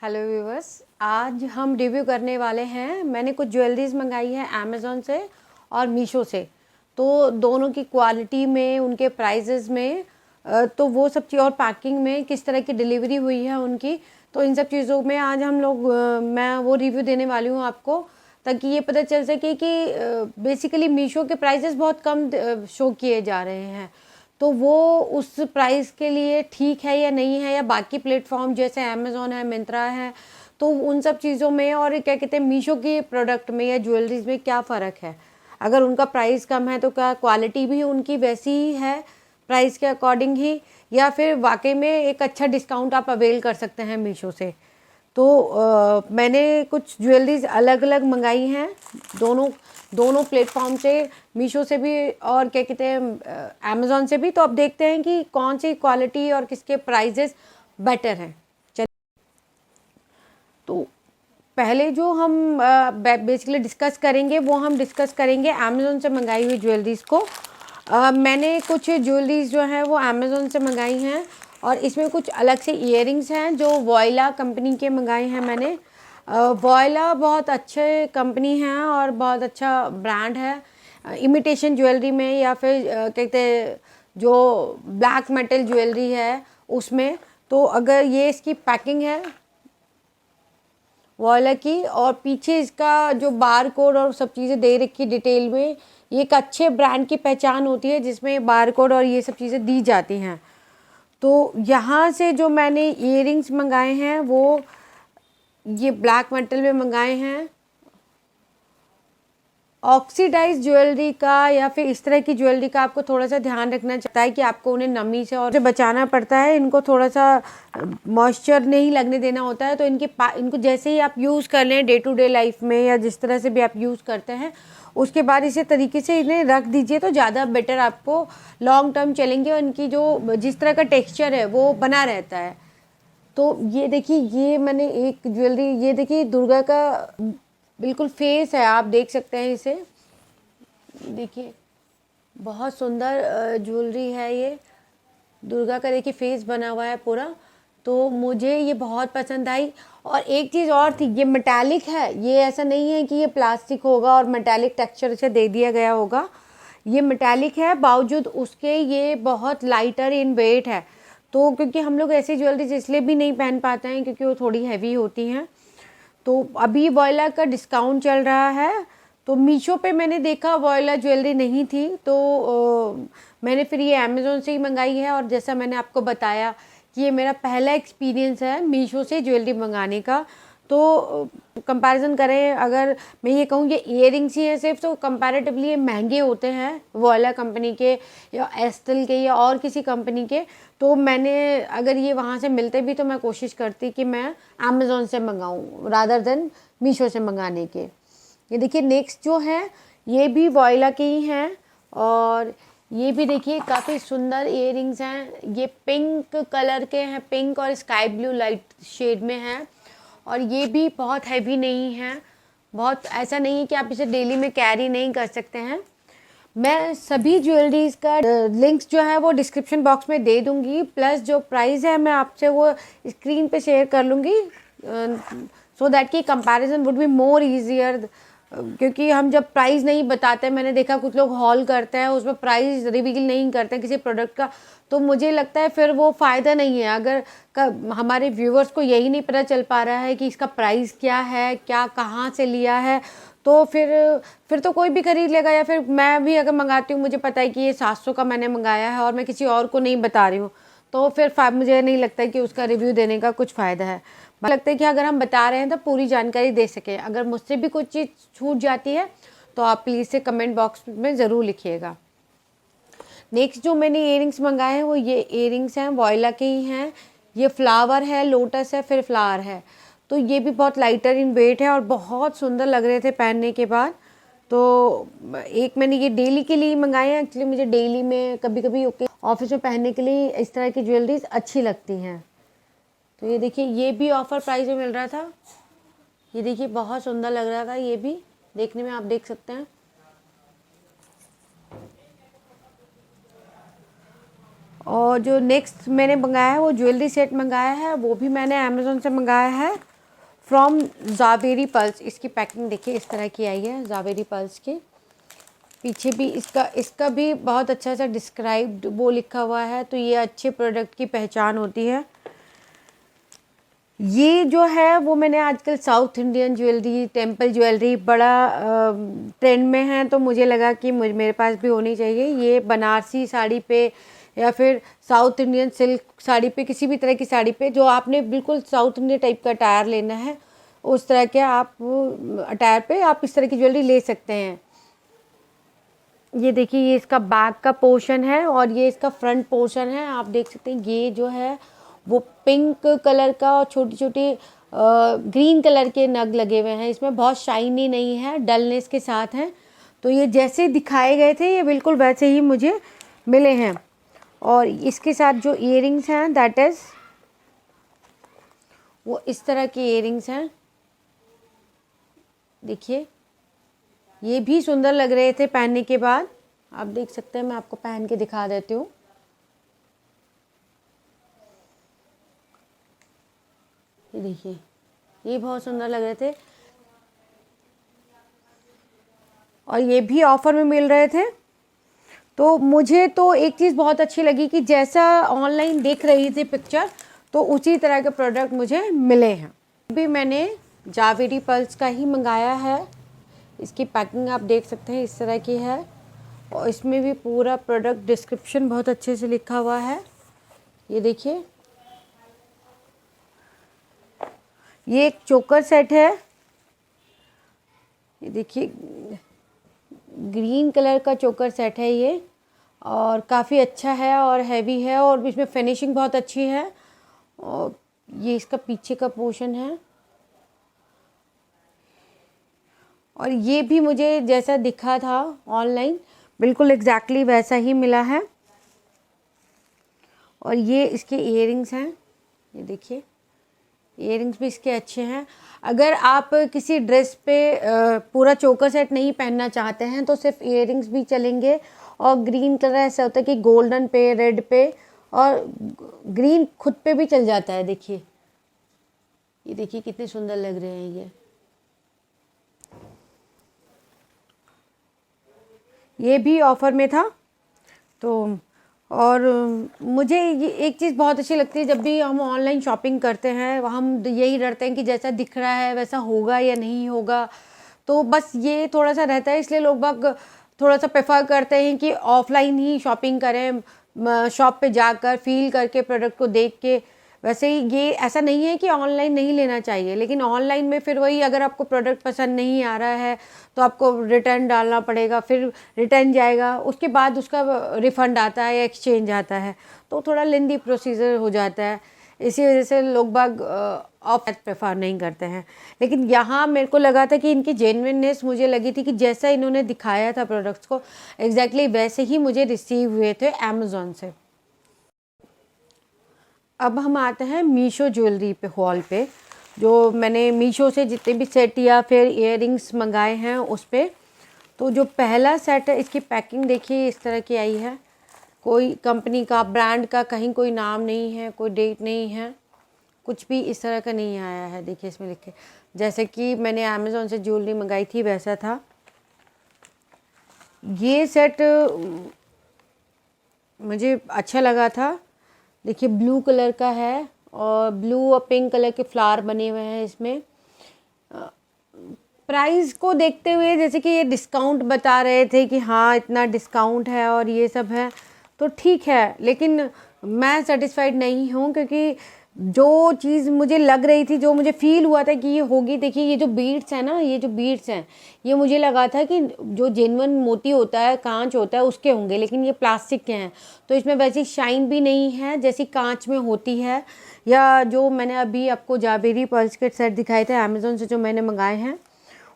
Hello viewers, आज हम review करने वाले हैं। मैंने कुछ ज्वेलरीज मंगाई है अमेज़ॉन से और मीशो से। तो दोनों की क्वालिटी में, उनके प्राइजेज़ में, तो वो सब चीज़ और पैकिंग में किस तरह की डिलीवरी हुई है उनकी, तो इन सब चीज़ों में आज हम लोग मैं वो रिव्यू देने वाली हूँ आपको, ताकि ये पता चल सके कि बेसिकली मीशो के प्राइजेस बहुत कम शो किए जा रहे हैं। तो वो उस प्राइस के लिए ठीक है या नहीं है, या बाकी प्लेटफॉर्म जैसे अमेज़ॉन है, मिंत्रा है, तो उन सब चीज़ों में और क्या कहते हैं मीशो के प्रोडक्ट में या ज्वेलरीज में क्या फ़र्क है। अगर उनका प्राइस कम है तो क्या क्वालिटी भी उनकी वैसी ही है प्राइस के अकॉर्डिंग ही, या फिर वाकई में एक अच्छा डिस्काउंट आप अवेल कर सकते हैं मीशो से। तो मैंने कुछ ज्वेलरीज अलग अलग मंगाई हैं दोनों दोनों प्लेटफॉर्म से, मीशो से भी और क्या कहते हैं अमेज़ॉन से भी। तो अब देखते हैं कि कौन सी क्वालिटी और किसके प्राइजेस बेटर हैं। चलिए, तो पहले जो हम बेसिकली डिस्कस करेंगे वो हम डिस्कस करेंगे अमेज़ॉन से मंगाई हुई ज्वेलरीज को। मैंने कुछ ज्वेलरीज जो है वो अमेज़ॉन से मंगाई हैं, और इसमें कुछ अलग से इयररिंग्स हैं जो वॉयला कंपनी के मंगाए हैं मैंने। वॉयला बहुत अच्छे कंपनी है और बहुत अच्छा ब्रांड है इमिटेशन ज्वेलरी में, या फिर कहते हैं जो ब्लैक मेटल ज्वेलरी है उसमें। तो अगर ये इसकी पैकिंग है वॉयला की, और पीछे इसका जो बार कोड और सब चीज़ें दे रखी डिटेल में, ये एक अच्छे ब्रांड की पहचान होती है जिसमें बार कोड और ये सब चीज़ें दी जाती हैं। तो यहाँ से जो मैंने इयररिंग्स मंगाए हैं वो ये ब्लैक मेटल में मंगाए हैं। ऑक्सीडाइज ज्वेलरी का या फिर इस तरह की ज्वेलरी का आपको थोड़ा सा ध्यान रखना चाहता है कि आपको उन्हें नमी से और बचाना पड़ता है। इनको थोड़ा सा मॉइस्चर नहीं लगने देना होता है। तो इनको जैसे ही आप यूज़ कर लें डे टू डे लाइफ में, या जिस तरह से भी आप यूज़ करते हैं, उसके बाद इसी तरीके से इन्हें रख दीजिए तो ज़्यादा बेटर आपको लॉन्ग टर्म चलेंगे, और इनकी जो जिस तरह का टेक्स्चर है वो बना रहता है। तो ये देखिए, ये मैंने एक ज्वेलरी, ये देखिए दुर्गा का बिल्कुल फेस है, आप देख सकते हैं इसे। देखिए बहुत सुंदर ज्वेलरी है ये, दुर्गा का देखिए फेस बना हुआ है पूरा। तो मुझे ये बहुत पसंद आई। और एक चीज़ और थी, ये मेटालिक है, ये ऐसा नहीं है कि ये प्लास्टिक होगा और मेटालिक टेक्सचर से दे दिया गया होगा। ये मेटालिक है, बावजूद उसके ये बहुत लाइटर इन वेट है। तो क्योंकि हम लोग ऐसी ज्वेलरीज इसलिए भी नहीं पहन पाते हैं क्योंकि वो थोड़ी हैवी होती हैं। तो अभी वॉयला का डिस्काउंट चल रहा है, तो मीशो पे मैंने देखा वॉयला ज्वेलरी नहीं थी, तो मैंने फिर ये अमेज़ॉन से ही मंगाई है। और जैसा मैंने आपको बताया कि ये मेरा पहला एक्सपीरियंस है मीशो से ज्वेलरी मंगाने का। तो कंपैरिजन करें, अगर मैं ये कहूँ ये इयररिंग्स ही हैं सिर्फ, तो कंपैरेटिवली ये महंगे होते हैं वॉयला कंपनी के या एस्टल के या और किसी कंपनी के। तो मैंने अगर ये वहाँ से मिलते भी तो मैं कोशिश करती कि मैं अमेज़ॉन से मंगाऊँ रादर देन मीशो से मंगाने के। ये देखिए नेक्स्ट जो है ये भी वॉयला के ही हैं, और ये भी देखिए काफ़ी सुंदर इयररिंग्स हैं। ये पिंक कलर के हैं, पिंक और स्काई ब्लू लाइट शेड में हैं, और ये भी बहुत हैवी नहीं है, बहुत ऐसा नहीं है कि आप इसे डेली में कैरी नहीं कर सकते हैं। मैं सभी ज्वेलरीज का लिंक्स जो है वो डिस्क्रिप्शन बॉक्स में दे दूंगी, प्लस जो प्राइस है मैं आपसे वो स्क्रीन पे शेयर कर लूँगी, सो दैट कि comparison would be more easier. क्योंकि हम जब प्राइस नहीं बताते, मैंने देखा कुछ लोग हॉल करते हैं उसमें प्राइस रिवील नहीं करते किसी प्रोडक्ट का, तो मुझे लगता है फिर वो फ़ायदा नहीं है। अगर हमारे व्यूवर्स को यही नहीं पता चल पा रहा है कि इसका प्राइस क्या है, क्या कहाँ से लिया है, तो फिर तो कोई भी खरीद लेगा। या फिर मैं भी अगर मंगाती हूँ, मुझे पता है कि ये 700 का मैंने मंगाया है और मैं किसी और को नहीं बता रही हूँ, तो फिर मुझे नहीं लगता कि उसका रिव्यू देने का कुछ फ़ायदा है। मुझे लगता है कि अगर हम बता रहे हैं तो पूरी जानकारी दे सकें। अगर मुझसे भी कुछ चीज़ छूट जाती है तो आप प्लीज़ से कमेंट बॉक्स में ज़रूर लिखिएगा। नेक्स्ट जो मैंने इयररिंग्स मंगाए हैं वो ये इयररिंग्स हैं, वॉयला के ही हैं। ये फ्लावर है, लोटस है, फिर फ्लावर है। तो ये भी बहुत लाइटर इन वेट है और बहुत सुंदर लग रहे थे पहनने के बाद। तो एक मैंने ये डेली के लिए मंगाए हैं। एक्चुअली मुझे डेली में कभी कभी ओके ऑफिस में पहनने के लिए इस तरह की ज्वेलरीज अच्छी लगती हैं। तो ये देखिए, ये भी ऑफर प्राइस में मिल रहा था। ये देखिए बहुत सुंदर लग रहा था, ये भी देखने में आप देख सकते हैं। और जो नेक्स्ट मैंने मंगाया है वो ज्वेलरी सेट मंगाया है, वो भी मैंने अमेज़ॉन से मंगाया है। फ्रॉम ज़ावेरी पल्स। इसकी पैकिंग देखिए इस तरह की आई है ज़ावेरी पल्स के। पीछे भी इसका भी बहुत अच्छा सा डिस्क्राइब्ड वो लिखा हुआ है, तो ये अच्छे प्रोडक्ट की पहचान होती है। ये जो है वो मैंने आजकल south Indian jewellery, temple jewellery बड़ा ट्रेंड में है, तो मुझे लगा कि मेरे पास भी होनी चाहिए। ये बनारसी साड़ी पे या फिर साउथ इंडियन सिल्क साड़ी पे, किसी भी तरह की साड़ी पे जो आपने बिल्कुल साउथ इंडियन टाइप का अटायर लेना है, उस तरह के आप अटायर पे आप इस तरह की ज्वेलरी ले सकते हैं। ये देखिए ये इसका बैक का पोर्शन है और ये इसका फ्रंट पोर्शन है। आप देख सकते हैं ये जो है वो पिंक कलर का और छोटी छोटी ग्रीन कलर के नग लगे हुए हैं। इसमें बहुत शाइनी नहीं है, डलनेस के साथ हैं। तो ये जैसे दिखाए गए थे ये बिल्कुल वैसे ही मुझे मिले हैं। और इसके साथ जो इयरिंग्स हैं दैट इज़ वो इस तरह के इयरिंग्स हैं। देखिए ये भी सुंदर लग रहे थे पहनने के बाद। आप देख सकते हैं, मैं आपको पहन के दिखा देती हूँ। ये देखिए ये बहुत सुंदर लग रहे थे और ये भी ऑफर में मिल रहे थे। तो मुझे तो एक चीज़ बहुत अच्छी लगी कि जैसा ऑनलाइन देख रही थी पिक्चर, तो उसी तरह के प्रोडक्ट मुझे मिले हैं। अभी मैंने ज़ावेरी पल्स का ही मंगाया है। इसकी पैकिंग आप देख सकते हैं इस तरह की है और इसमें भी पूरा प्रोडक्ट डिस्क्रिप्शन बहुत अच्छे से लिखा हुआ है। ये देखिए ये एक चोकर सेट है। ये देखिए ग्रीन कलर का चोकर सेट है ये, और काफ़ी अच्छा है और हैवी है और इसमें फिनिशिंग बहुत अच्छी है। और ये इसका पीछे का पोर्शन है और ये भी मुझे जैसा दिखा था ऑनलाइन बिल्कुल एग्जैक्टली वैसा ही मिला है। और ये इसके इयरिंग्स हैं। ये देखिए इयरिंग्स भी इसके अच्छे हैं। अगर आप किसी ड्रेस पे पूरा चोकर सेट नहीं पहनना चाहते हैं तो सिर्फ इयरिंग्स भी चलेंगे। और ग्रीन कलर ऐसा होता है कि गोल्डन पे, रेड पे और ग्रीन खुद पे भी चल जाता है। देखिए ये देखिए कितने सुंदर लग रहे हैं ये भी ऑफ़र में था। तो और मुझे ये एक चीज़ बहुत अच्छी लगती है, जब भी हम ऑनलाइन शॉपिंग करते हैं हम यही डरते हैं कि जैसा दिख रहा है वैसा होगा या नहीं होगा। तो बस ये थोड़ा सा रहता है, इसलिए लोग बाग थोड़ा सा प्रेफर करते हैं कि ऑफलाइन ही शॉपिंग करें, शॉप पे जाकर फील करके प्रोडक्ट को देख के। वैसे ही ये ऐसा नहीं है कि ऑनलाइन नहीं लेना चाहिए, लेकिन ऑनलाइन में फिर वही अगर आपको प्रोडक्ट पसंद नहीं आ रहा है तो आपको रिटर्न डालना पड़ेगा, फिर रिटर्न जाएगा, उसके बाद उसका रिफ़ंड आता है या एक्सचेंज आता है, तो थोड़ा लेंदी प्रोसीजर हो जाता है। इसी वजह से लोग बाग ऑफ प्रेफर नहीं करते हैं। लेकिन यहाँ मेरे को लगा था कि इनकी जेन्युइननेस मुझे लगी थी कि जैसा इन्होंने दिखाया था प्रोडक्ट्स को एग्जैक्टली वैसे ही मुझे रिसीव हुए थे अमेज़ॉन से। अब हम आते हैं मीशो ज्वेलरी पे हॉल पे, जो मैंने मीशो से जितने भी सेट या फिर इयररिंग्स मंगाए हैं उस पर। तो जो पहला सेट है इसकी पैकिंग देखिए इस तरह की आई है। कोई कंपनी का, ब्रांड का कहीं कोई नाम नहीं है, कोई डेट नहीं है, कुछ भी इस तरह का नहीं आया है। देखिए इसमें लिखे जैसे कि मैंने अमेज़ॉन से ज्वेलरी मंगाई थी वैसा था। ये सेट मुझे अच्छा लगा था। देखिए ब्लू कलर का है और ब्लू और पिंक कलर के फ्लावर बने हुए हैं इसमें। प्राइस को देखते हुए जैसे कि ये डिस्काउंट बता रहे थे कि हाँ इतना डिस्काउंट है और ये सब है, तो ठीक है, लेकिन मैं सेटिस्फाइड नहीं हूँ, क्योंकि जो चीज़ मुझे लग रही थी, जो मुझे फील हुआ था कि ये होगी, देखिए ये जो बीड्स हैं ना, ये जो बीड्स हैं ये मुझे लगा था कि जो जेन्युइन मोती होता है, कांच होता है उसके होंगे, लेकिन ये प्लास्टिक के हैं। तो इसमें वैसी शाइन भी नहीं है जैसी कांच में होती है, या जो मैंने अभी आपको ज़ावेरी पर्ल्स के सेट दिखाए थे अमेज़ॉन से जो मैंने मंगाए हैं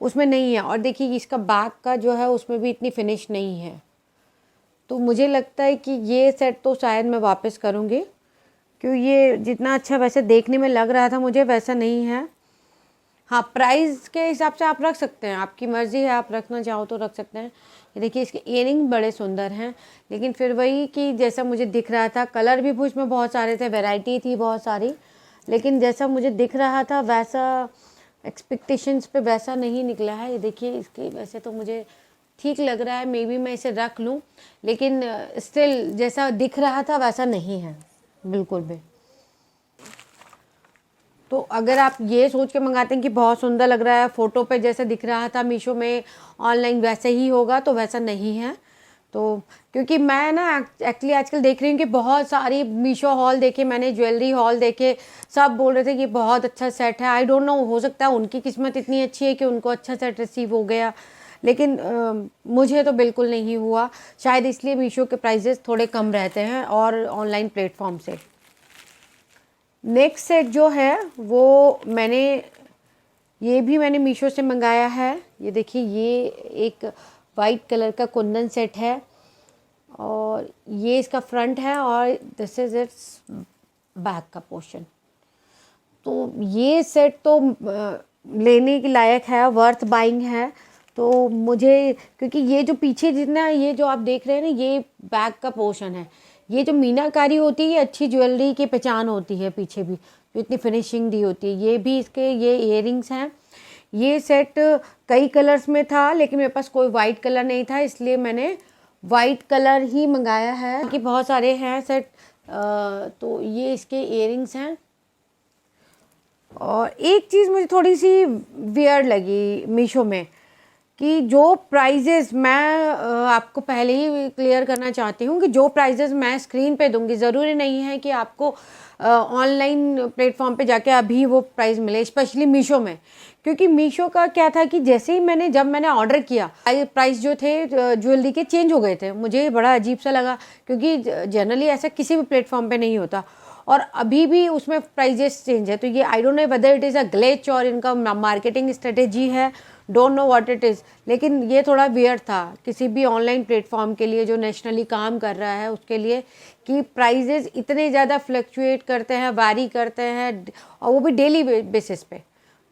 उसमें नहीं है। और देखिए इसका बैक का जो है उसमें भी इतनी फिनिश नहीं है। तो मुझे लगता है कि ये सेट तो शायद मैं वापस करूँगी, क्योंकि ये जितना अच्छा वैसे देखने में लग रहा था मुझे वैसा नहीं है। हाँ, प्राइस के हिसाब से आप रख सकते हैं, आपकी मर्ज़ी है, आप रखना चाहो तो रख सकते हैं। ये देखिए इसके इयरिंग बड़े सुंदर हैं, लेकिन फिर वही कि जैसा मुझे दिख रहा था, कलर भी इसमें बहुत सारे थे, वैरायटी थी बहुत सारी, लेकिन जैसा मुझे दिख रहा था वैसा एक्सपेक्टेशंस पे वैसा नहीं निकला है। ये देखिए, इसके वैसे तो मुझे ठीक लग रहा है, मे बी मैं इसे रख लूँ, लेकिन स्टिल जैसा दिख रहा था वैसा नहीं है बिल्कुल भी। तो अगर आप ये सोच के मंगाते हैं कि बहुत सुंदर लग रहा है, फ़ोटो पे जैसा दिख रहा था मीशो में, ऑनलाइन वैसे ही होगा, तो वैसा नहीं है। तो क्योंकि मैं ना एक्चुअली आजकल देख रही हूँ कि बहुत सारी मीशो हॉल देखे मैंने, ज्वेलरी हॉल देखे, सब बोल रहे थे कि बहुत अच्छा सेट है। आई डोंट नो, हो सकता है उनकी किस्मत इतनी अच्छी है कि उनको अच्छा सेट रिसीव हो गया, लेकिन मुझे तो बिल्कुल नहीं हुआ। शायद इसलिए मीशो के प्राइजेस थोड़े कम रहते हैं और ऑनलाइन प्लेटफॉर्म से। नेक्स्ट सेट जो है वो ये भी मैंने मीशो से मंगाया है। ये देखिए, ये एक वाइट कलर का कुंदन सेट है और ये इसका फ्रंट है और दिस इज इट्स बैक का पोर्शन। तो ये सेट तो लेने के लायक है, वर्थ बाइंग है। तो मुझे, क्योंकि ये जो पीछे जितना, ये जो आप देख रहे हैं ना, ये बैक का पोर्शन है। ये जो मीनाकारी होती है, ये अच्छी ज्वेलरी की पहचान होती है, पीछे भी जो इतनी फिनिशिंग दी होती है। ये भी इसके ये इयररिंग्स हैं। ये सेट कई कलर्स में था, लेकिन मेरे पास कोई वाइट कलर नहीं था, इसलिए मैंने वाइट कलर ही मंगाया है। कि बहुत सारे हैं सेट। तो ये इसके इयररिंग्स हैं। और एक चीज़ मुझे थोड़ी सी वियर्ड लगी मीशो में, कि जो प्राइजेज़ मैं आपको पहले ही क्लियर करना चाहती हूँ कि जो प्राइजेज़ मैं स्क्रीन पे दूंगी, ज़रूरी नहीं है कि आपको ऑनलाइन प्लेटफॉर्म पे जाके अभी वो प्राइस मिले, स्पेशली मीशो में। क्योंकि मीशो का क्या था कि जैसे ही जब मैंने ऑर्डर किया, प्राइस जो थे ज्वेलरी के चेंज हो गए थे। मुझे बड़ा अजीब सा लगा, क्योंकि जनरली ऐसा किसी भी प्लेटफॉर्म पे नहीं होता, और अभी भी उसमें प्राइजेस चेंज है। तो ये I don't know whether it is a glitch और इनका मार्केटिंग स्ट्रेटेजी है, don't know what it is. लेकिन ये थोड़ा वियर्ड था किसी भी ऑनलाइन प्लेटफॉर्म के लिए जो नेशनली काम कर रहा है उसके लिए, कि प्राइजेस इतने ज़्यादा फ्लक्चुएट करते हैं, वारी करते हैं, और वो भी डेली बेसिस पे।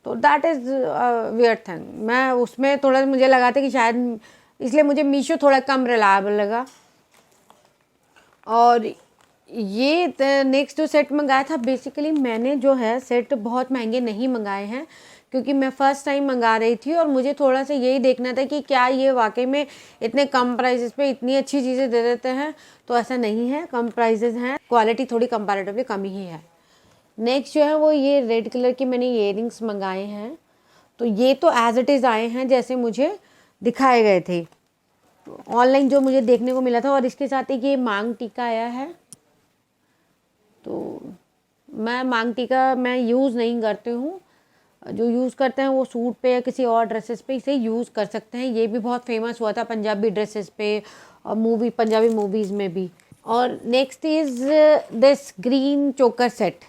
तो दैट इज़ वियर्ड थिंग। मैं उसमें थोड़ा मुझे लगा था कि शायद इसलिए मुझे मीशो थोड़ा कम रिलायबल लगा। और ये नेक्स्ट जो सेट मंगाया था, बेसिकली मैंने जो है सेट बहुत महंगे नहीं मंगाए हैं, क्योंकि मैं फ़र्स्ट टाइम मंगा रही थी और मुझे थोड़ा सा यही देखना था कि क्या ये वाकई में इतने कम प्राइसेस पे इतनी अच्छी चीज़ें दे देते हैं। तो ऐसा नहीं है, कम प्राइसेस हैं, क्वालिटी थोड़ी कंपैरेटिवली कम ही है। नेक्स्ट जो है वो ये रेड कलर की मैंने इयररिंग्स मंगाए हैं। तो ये तो एज इट इज़ आए हैं जैसे मुझे दिखाए गए थे ऑनलाइन, जो मुझे देखने को मिला था। और इसके साथ एक ये मांग टीका आया है। तो मैं मांग टीका मैं यूज़ नहीं करती हूँ, जो यूज़ करते हैं वो सूट पे या किसी और ड्रेसेस पे इसे यूज़ कर सकते हैं। ये भी बहुत फेमस हुआ था पंजाबी ड्रेसेस पे और पंजाबी मूवीज़ में भी। और नेक्स्ट इज़ दिस ग्रीन चोकर सेट।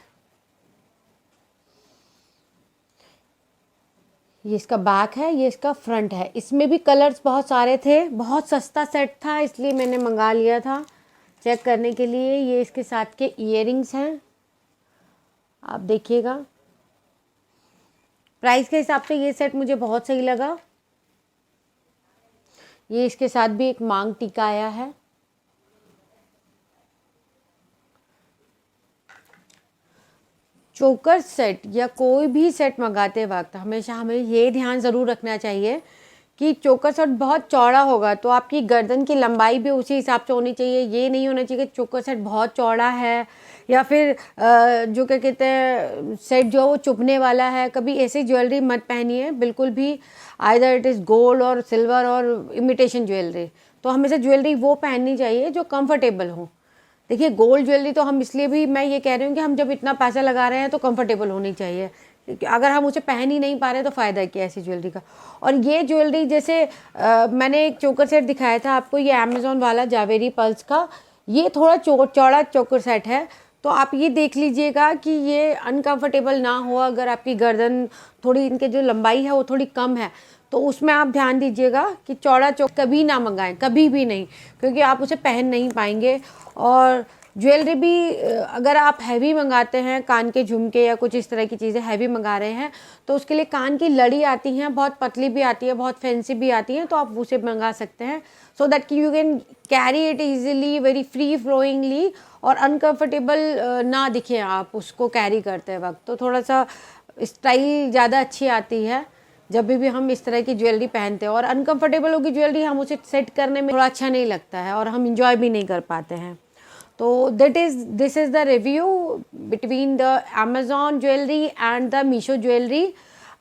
ये इसका बैक है, ये इसका फ्रंट है। इसमें भी कलर्स बहुत सारे थे, बहुत सस्ता सेट था, इसलिए मैंने मंगा लिया था चेक करने के लिए। ये इसके साथ के इयररिंग्स हैं, आप देखिएगा। प्राइस के हिसाब से ये सेट मुझे बहुत सही लगा। ये इसके साथ भी एक मांग टीका आया है। चोकर सेट या कोई भी सेट मंगाते वक्त हमेशा हमें ये ध्यान ज़रूर रखना चाहिए कि चोकर सेट बहुत चौड़ा होगा तो आपकी गर्दन की लंबाई भी उसी हिसाब से होनी चाहिए। ये नहीं होना चाहिए कि चोकर सेट बहुत चौड़ा है या फिर जो क्या कहते हैं सेट जो वो चुभने वाला है। कभी ऐसी ज्वेलरी मत पहनिए बिल्कुल भी, आइदर इट इज़ गोल्ड और सिल्वर और इमिटेशन ज्वेलरी। तो हमेशा ज्वेलरी वो पहननी चाहिए जो कंफर्टेबल हो। देखिए, गोल्ड ज्वेलरी तो हम इसलिए भी मैं ये कह रही हूँ कि हम जब इतना पैसा लगा रहे हैं तो कंफर्टेबल होनी चाहिए, क्योंकि अगर हम उसे पहन ही नहीं पा रहे तो फ़ायदा क्या ऐसी ज्वेलरी का। और ये ज्वेलरी जैसे मैंने एक चोकर सेट दिखाया था आपको, ये अमेज़ॉन वाला जावेरी पल्स का, ये थोड़ा चौड़ा चोकर सेट है। तो आप ये देख लीजिएगा कि ये अनकंफर्टेबल ना हो। अगर आपकी गर्दन थोड़ी, इनके जो लंबाई है वो थोड़ी कम है, तो उसमें आप ध्यान दीजिएगा कि चौड़ा चोक कभी ना मंगाएं, कभी भी नहीं, क्योंकि आप उसे पहन नहीं पाएंगे। और ज्वेलरी भी अगर आप हैवी मंगाते हैं, कान के झुमके या कुछ इस तरह की चीज़ें हैवी मंगा रहे हैं, तो उसके लिए कान की लड़ी आती हैं, बहुत पतली भी आती है, बहुत फैंसी भी आती हैं, तो आप उसे मंगा सकते हैं, सो दैट कि you can carry it easily, very free flowingly, और अनकम्फर्टेबल ना दिखे आप उसको कैरी करते वक्त। तो थोड़ा सा स्टाइल ज़्यादा अच्छी आती है जब भी हम इस तरह की ज्वेलरी पहनते हैं। और अनकंफर्टेबल होगी ज्वेलरी, हम उसे सेट करने में थोड़ा अच्छा नहीं लगता है और हम इंजॉय भी नहीं कर पाते हैं। तो this is the review between the Amazon jewellery and the Meesho jewellery.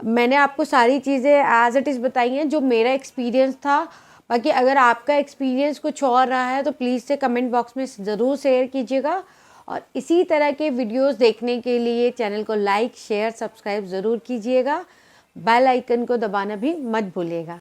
मैंने आपको सारी चीज़ें एज इट इज़ बताई हैं जो मेरा एक्सपीरियंस था। बाकी अगर आपका एक्सपीरियंस कुछ और रहा है तो प्लीज़ से कमेंट बॉक्स में ज़रूर शेयर कीजिएगा। और इसी तरह के वीडियोस देखने के लिए चैनल को लाइक शेयर सब्सक्राइब ज़रूर कीजिएगा। बेल आइकन को दबाना भी मत भूलिएगा।